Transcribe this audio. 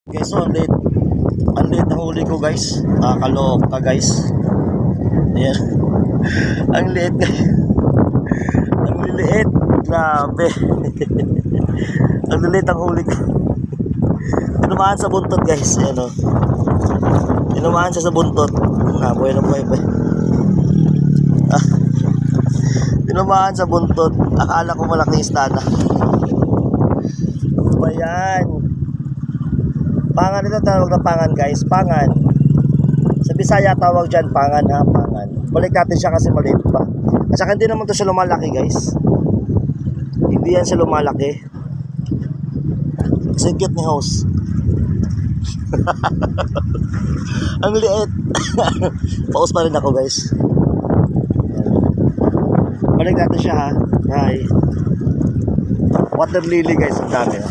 Guys, so ang late na huli ko guys. Kaloka guys. Ayan. Ang liit guys. Ang liliit. Grabe. Ang liliit ang huli ko. Tinumaan sa buntot guys. Ayan o. Tinumaan siya sa buntot. Buhay na buhay. Tinumaan sa buntot. Akala ko malaking isda na. Ayan. Pangan ito, tawag na pangan guys. Pangan. Sa Bisaya tawag dyan pangan ha. Pangan. Balik natin siya kasi maliit pa. At saka hindi naman ito siya lumalaki guys. Hindi yan siya lumalaki. Sigit ni host. Ang liit. Pause pa rin ako guys. Balik natin siya ha. Hi. Water lily guys. Ang dami ha.